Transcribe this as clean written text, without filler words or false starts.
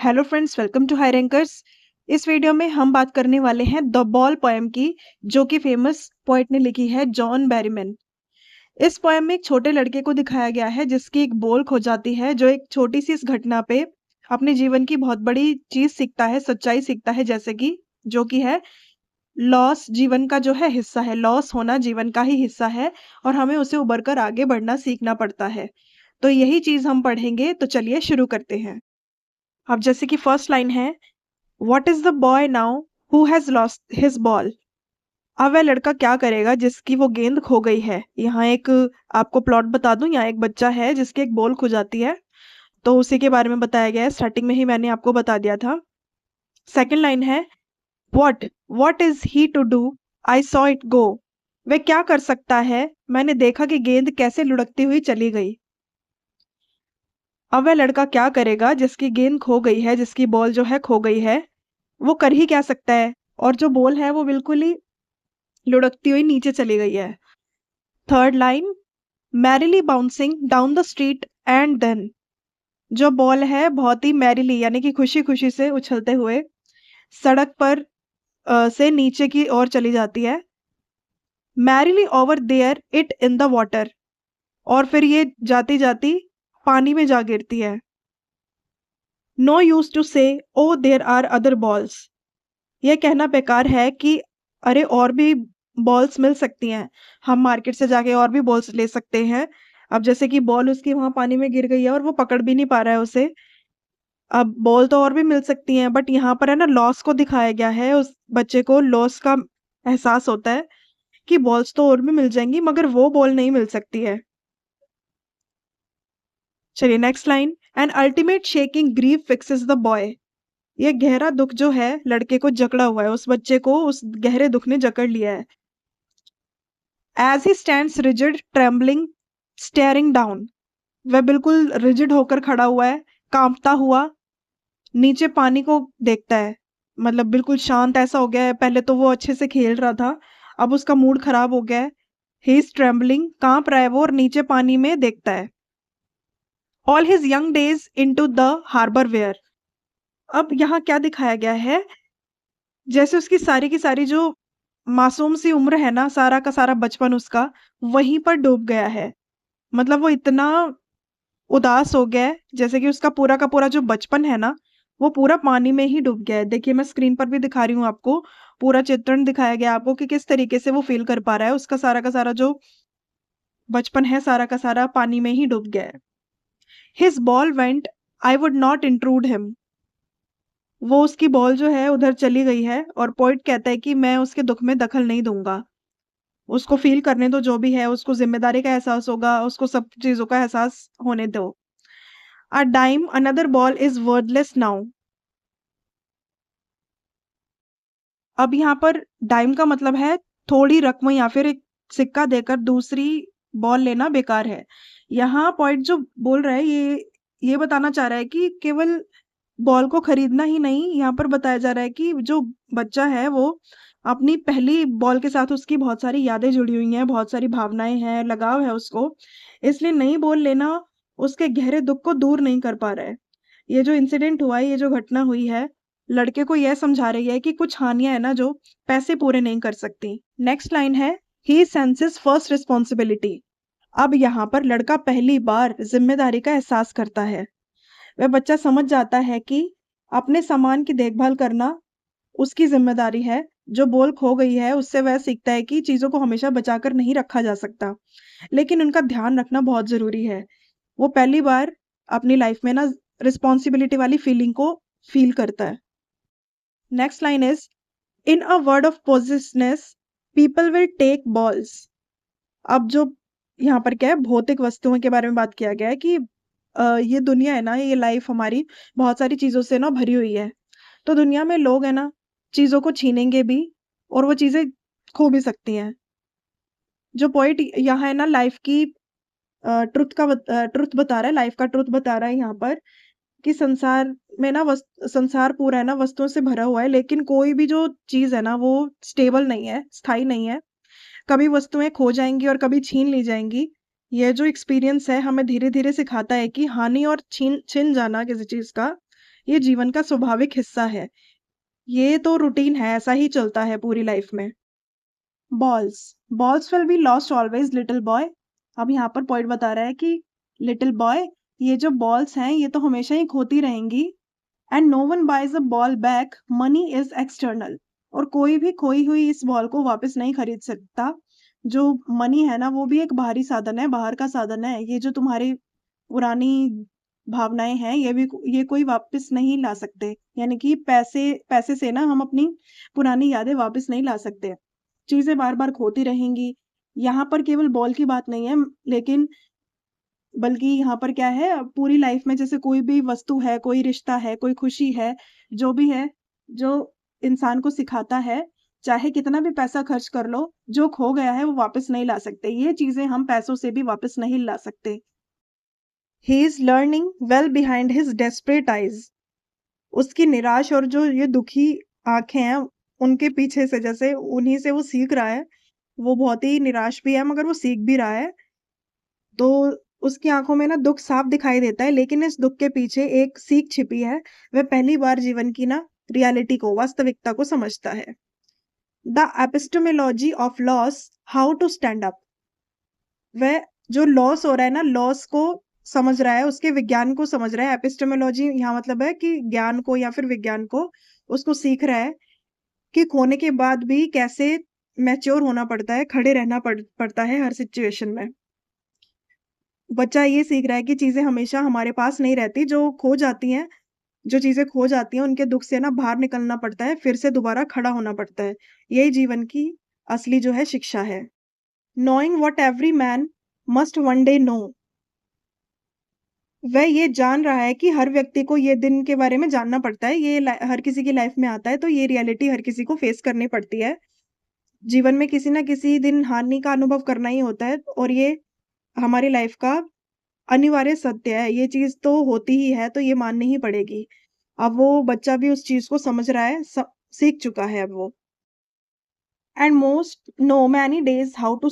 Hello friends, welcome to High Rankers. इस video में हम बात करने वाले हैं द बॉल पोएम की, जो कि फेमस पोएट ने लिखी है, जॉन बैरीमैन। इस पोएम में एक छोटे लड़के को दिखाया गया है जिसकी एक बॉल खो जाती है, जो एक छोटी सी इस घटना पे अपने जीवन की बहुत बड़ी चीज सीखता है, सच्चाई सीखता है, जैसे कि जो कि है लॉस जीवन का जो है हिस्सा है। लॉस होना जीवन का ही हिस्सा है और हमें उसे उबर कर आगे बढ़ना सीखना पड़ता है। तो यही चीज हम पढ़ेंगे, तो चलिए शुरू करते हैं। अब जैसे कि फर्स्ट लाइन है, What is the boy now who has lost his ball? अब वह लड़का क्या करेगा जिसकी वो गेंद खो गई है। यहाँ एक आपको प्लॉट बता दूं, यहाँ एक बच्चा है जिसकी एक बॉल खो जाती है, तो उसी के बारे में बताया गया है। स्टार्टिंग में ही मैंने आपको बता दिया था। सेकंड लाइन है, what is he to do? I saw it go. वह क्या कर सकता है, मैंने देखा कि गेंद कैसे लुढ़कती हुई चली गई। अब वह लड़का क्या करेगा जिसकी गेंद खो गई है, जिसकी बॉल जो है खो गई है, वो कर ही क्या सकता है, और जो बॉल है वो बिल्कुल ही लुढ़कती हुई नीचे चली गई है। Third line, merrily bouncing down the street and then, जो बॉल है बहुत ही मैरिली यानी कि खुशी खुशी से उछलते हुए सड़क पर से नीचे की ओर चली जाती है। Merrily over there it in the water, और फिर ये जाती जाती पानी में जा गिरती है। नो यूज टू से oh there are other balls, ये कहना बेकार है कि अरे और भी बॉल्स मिल सकती हैं, हम मार्केट से जाके और भी बॉल्स ले सकते हैं। अब जैसे कि बॉल उसकी वहां पानी में गिर गई है और वो पकड़ भी नहीं पा रहा है उसे। अब बॉल तो और भी मिल सकती हैं, बट यहाँ पर है ना लॉस को दिखाया गया है। उस बच्चे को लॉस का एहसास होता है कि बॉल्स तो और भी मिल जाएंगी मगर वो बॉल नहीं मिल सकती है। चलिए next line, an ultimate shaking grief fixes the boy, ये गहरा दुख जो है लड़के को जकड़ा हुआ है, उस बच्चे को उस गहरे दुख ने जकड़ लिया है। As he stands rigid trembling staring down, वह बिल्कुल रिजिड होकर खड़ा हुआ है, कांपता हुआ नीचे पानी को देखता है। मतलब बिल्कुल शांत ऐसा हो गया है। पहले तो वो अच्छे से खेल रहा था, अब उसका मूड खराब हो गया है। ही इज ट्रेम्बलिंग, कांप रहा है वो और नीचे पानी में देखता है। All his young days into the harbour where, अब यहाँ क्या दिखाया गया है, जैसे उसकी सारी की सारी जो मासूम सी उम्र है ना, सारा का सारा बचपन उसका वहीं पर डूब गया है। मतलब वो इतना उदास हो गया है, जैसे कि उसका पूरा का पूरा जो बचपन है ना, वो पूरा पानी में ही डूब गया है। देखिए मैं स्क्रीन पर भी दिखा रही हूँ आपको, पूरा चित्रण दिखाया गया आपको कि किस तरीके से वो फील कर पा रहा है। उसका सारा का सारा जो बचपन है, सारा का सारा पानी में ही डूब गया है। His ball went, I would not intrude him, वो उसकी बॉल जो है उधर चली गई है और पोइट कहता है कि मैं उसके दुख में दखल नहीं दूंगा, उसको फील करने दो, जो भी है उसको जिम्मेदारी का एहसास होगा, उसको सब चीजों का एहसास होने दो। A dime another ball is wordless now, अब यहाँ पर डाइम का मतलब है थोड़ी रकम या फिर एक सिक्का देकर दूसरी बॉल लेना बेकार है। यहाँ पॉइंट जो बोल रहा है ये बताना चाह रहा है कि केवल बॉल को खरीदना ही नहीं, यहाँ पर बताया जा रहा है कि जो बच्चा है वो अपनी पहली बॉल के साथ उसकी बहुत सारी यादें जुड़ी हुई हैं, बहुत सारी भावनाएं हैं, लगाव है उसको, इसलिए नई बॉल लेना उसके गहरे दुख को दूर नहीं कर पा रहा है। ये जो इंसिडेंट हुआ है, ये जो घटना हुई है, लड़के को यह समझा रही है कि कुछ हानियां है ना जो पैसे पूरे नहीं कर सकती। नेक्स्ट लाइन है, ही सेंसेस फर्स्ट रिस्पॉन्सिबिलिटी, अब यहाँ पर लड़का पहली बार जिम्मेदारी का एहसास करता है। वह बच्चा समझ जाता है कि अपने सामान की देखभाल करना उसकी जिम्मेदारी है। जो बॉल खो गई है उससे वह सीखता है कि चीजों को हमेशा बचाकर नहीं रखा जा सकता, लेकिन उनका ध्यान रखना बहुत जरूरी है। वो पहली बार अपनी लाइफ में ना रिस्पॉन्सिबिलिटी वाली फीलिंग को फील करता है। Next line is, in a world of positiveness people will take balls, अब जो यहाँ पर क्या है, भौतिक वस्तुओं के बारे में बात किया गया है कि ये दुनिया है ना, ये लाइफ हमारी बहुत सारी चीजों से ना भरी हुई है। तो दुनिया में लोग है ना चीजों को छीनेंगे भी और वो चीजें खो भी सकती हैं। जो पॉइंट यहाँ है ना लाइफ की ट्रुथ बता रहा है, लाइफ का ट्रुथ बता रहा है यहाँ पर कि संसार में ना संसार पूरा है ना वस्तुओं से भरा हुआ है, लेकिन कोई भी जो चीज है ना वो स्टेबल नहीं है, स्थायी नहीं है। कभी वस्तुएं खो जाएंगी और कभी छीन ली जाएंगी। ये जो एक्सपीरियंस है हमें धीरे-धीरे सिखाता है कि हानि और छिन जाना किसी चीज़ का, ये जीवन का स्वाभाविक हिस्सा है। ये तो रूटीन है, ऐसा ही चलता है पूरी लाइफ में। Balls, balls will be lost always little boy. अब यहाँ पर पॉइंट बता रहा है कि लिटिल बॉय, ये जो बॉल्स हैं, ये तो हमेशा ही खोती रहेंगी। And no one buys a ball back, money is external. और कोई भी खोई हुई इस बॉल को वापस नहीं खरीद सकता। जो मनी है ना, वो भी एक बाहरी साधन है, बाहर का साधन है। ये जो तुम्हारी पुरानी भावनाएँ हैं, ये कोई वापस नहीं ला सकते। यानी कि पैसे पैसे से ना हम अपनी पुरानी यादें वापस नहीं ला सकते। चीज़ें बार-बार खोती रहेंगी। यहाँ पर केवल बॉल की बात नहीं है, लेकिन बल्कि यहाँ पर क्या है, पूरी लाइफ में जैसे कोई भी वस्तु है, कोई रिश्ता है, कोई खुशी है, जो भी है, जो इंसान को सिखाता है, चाहे कितना भी पैसा खर्च कर लो, जो खो गया है वो वापस नहीं ला सकते। ये चीज़ें हम पैसों से भी वापस नहीं ला सकते। He is learning well behind his desperate eyes. उसकी निराश और जो ये दुखी आँखें हैं, उनके पीछे से जैसे उन्हीं से वो सीख रहा है। वो बहुत ही निराश भी है, मगर वो सीख भी रहा है। तो उसकी आँखों में ना दुःख साफ दिखाई देता है, लेकिन इस दुःख के पीछे एक सीख छिपी है। वह पहली बार जीवन की ना रियलिटी को, वास्तविकता को समझता है। The epistemology of loss, how to stand up. वह जो लॉस हो रहा है ना, लॉस को समझ रहा है, उसके विज्ञान को समझ रहा है। एपिस्टेमोलॉजी यहाँ मतलब है कि ज्ञान को या फिर विज्ञान को, उसको सीख रहा है कि खोने के बाद भी कैसे मैच्योर होना पड़ता है, खड़े रहना पड़ता है हर सिचुएशन में। बच्चा ये सीख रहा है कि चीज़ें हमेशा हमारे पास नहीं रहती, जो चीज़ें खो जाती हैं, उनके दुःख से ना बाहर निकलना पड़ता है, फिर से दोबारा खड़ा होना पड़ता है। यही जीवन की असली जो है शिक्षा है। Knowing what every man must one day know. वह ये जान रहा है कि हर व्यक्ति को ये दिन के बारे में जानना पड़ता है, ये हर किसी की लाइफ में आता है, तो ये रियलिटी हर किसी को फेस करनी पड़ती है। जीवन में किसी ना किसी दिन हानि का अनुभव करना ही होता है, और ये हमारी लाइफ का अनिवार्य सत्य है। ये चीज़ तो होती ही है, तो ये माननी ही पड़ेगी। अब वो बच्चा भी उस चीज़ को समझ रहा है, सीख चुका है अब वो। And most know many days how to